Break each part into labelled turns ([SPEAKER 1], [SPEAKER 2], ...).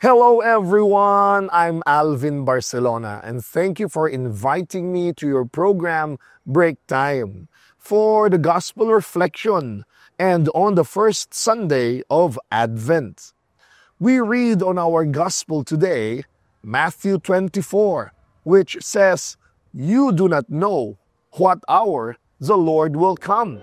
[SPEAKER 1] Hello everyone, I'm Alvin Barcelona and thank you for inviting me to your program Break Time for the Gospel Reflection and on the first Sunday of Advent. We read on our Gospel today, Matthew 24, which says, "You do not know what hour the Lord will come."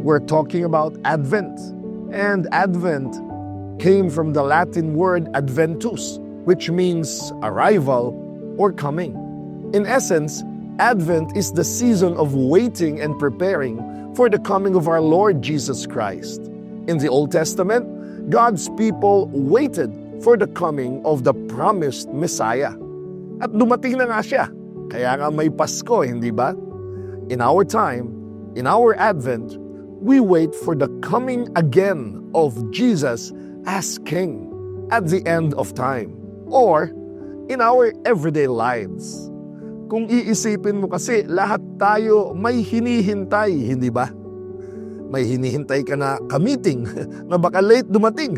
[SPEAKER 1] We're talking about Advent. And Advent came from the Latin word adventus, which means arrival or coming. In essence, Advent is the season of waiting and preparing for the coming of our Lord Jesus Christ. In the Old Testament, God's people waited for the coming of the promised Messiah. At dumating na nga siya. Kaya nga may Pasko, hindi ba? In our time, in our Advent, we wait for the coming again of Jesus as King at the end of time or in our everyday lives. Kung iisipin mo kasi, lahat tayo may hinihintay, hindi ba? May hinihintay ka na ka-meeting na baka late dumating.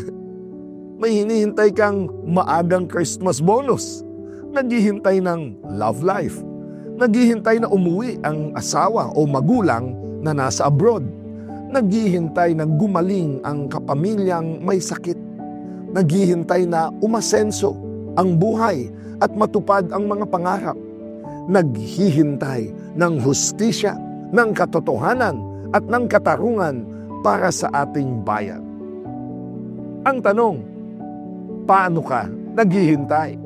[SPEAKER 1] May hinihintay kang maagang Christmas bonus. Naghihintay ng love life. Naghihintay na umuwi ang asawa o magulang na nasa abroad. Naghihintay na gumaling ang kapamilyang may sakit. Naghihintay na umasenso ang buhay at matupad ang mga pangarap. Naghihintay ng hustisya, ng katotohanan at ng katarungan para sa ating bayan. Ang tanong, paano ka naghihintay?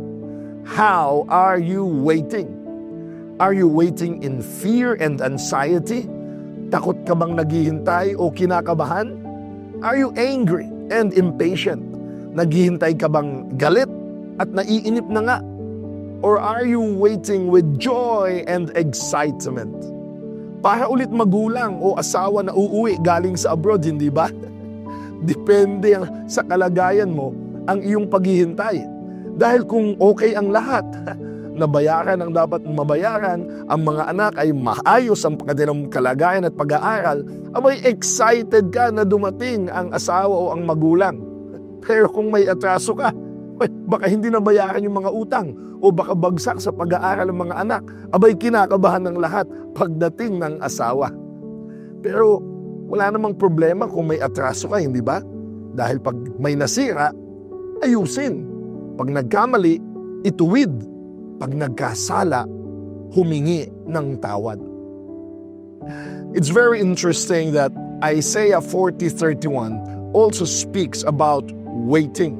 [SPEAKER 1] How are you waiting? Are you waiting in fear and anxiety? Takot ka bang naghihintay o kinakabahan? Are you angry and impatient? Naghihintay ka bang galit at naiinip na nga? Or are you waiting with joy and excitement? Para ulit magulang o asawa na uuwi galing sa abroad, hindi ba? Depende sa kalagayan mo ang iyong paghihintay. Dahil kung okay ang lahat, nabayaran ang dapat mabayaran, ang mga anak ay maayos ang kanilang kalagayan at pag-aaral, abay excited ka na dumating ang asawa o ang magulang. Pero kung may atraso ka, baka hindi nabayaran yung mga utang o baka bagsak sa pag-aaral ng mga anak, abay kinakabahan ng lahat pagdating ng asawa. Pero wala namang problema kung may atraso ka, hindi ba? Dahil pag may nasira, ayusin. Pag nagkamali, ituwid. Pag nagkasala, humingi ng tawad. It's very interesting that Isaiah 40:31 also speaks about waiting.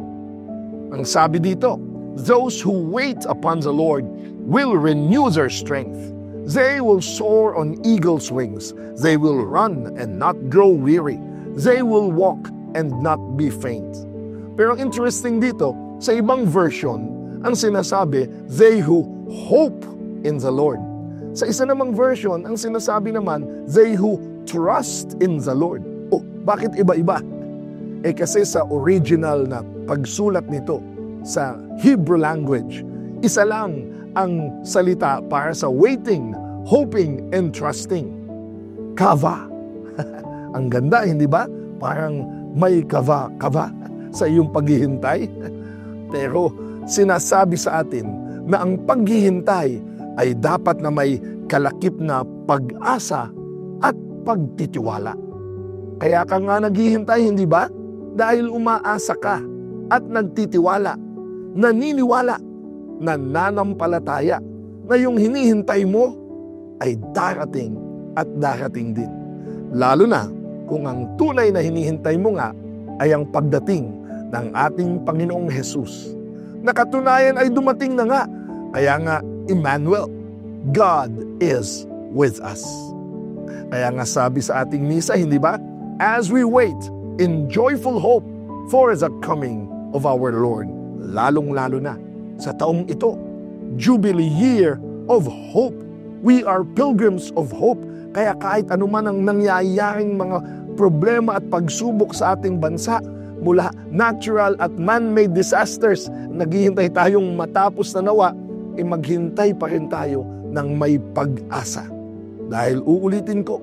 [SPEAKER 1] Ang sabi dito, "Those who wait upon the Lord will renew their strength. They will soar on eagle's wings. They will run and not grow weary. They will walk and not be faint." Pero interesting dito, sa ibang version, ang sinasabi, "They who hope in the Lord." Sa isa namang version, ang sinasabi naman, "They who trust in the Lord." Oh, bakit iba-iba? Kasi sa original na pagsulat nito sa Hebrew language, isa lang ang salita para sa waiting, hoping, and trusting. Kava. Ang ganda, hindi ba? Parang may kava sa iyong paghihintay. Pero sinasabi sa atin na ang paghihintay ay dapat na may kalakip na pag-asa at pagtitiwala. Kaya ka nga naghihintay, hindi ba? Dahil umaasa ka at nagtitiwala, naniniwala, nananampalataya na yung hinihintay mo ay darating at darating din. Lalo na kung ang tunay na hinihintay mo nga ay ang pagdating ng ating Panginoong Hesus. Nakatunayan ay dumating na nga. Kaya nga, Emmanuel, God is with us. Kaya nga sabi sa ating misa, hindi ba? As we wait in joyful hope for the coming of our Lord. Lalong-lalo na sa taong ito, Jubilee Year of Hope. We are pilgrims of hope. Kaya kahit anuman ang nangyayaring mga problema at pagsubok sa ating bansa, mula natural at man-made disasters, naghihintay tayong matapos na nawa, maghintay pa rin tayo ng may pag-asa. Dahil uulitin ko,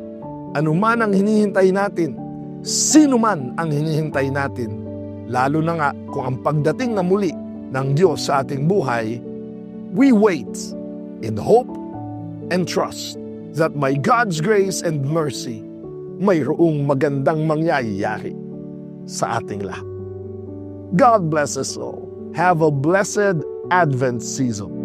[SPEAKER 1] anuman ang hinihintay natin, sino man ang hinihintay natin, lalo na nga kung ang pagdating na muli ng Diyos sa ating buhay, we wait in hope and trust that by God's grace and mercy, mayroong magandang mangyayari sa ating lahat. God bless us all. Have a blessed Advent season.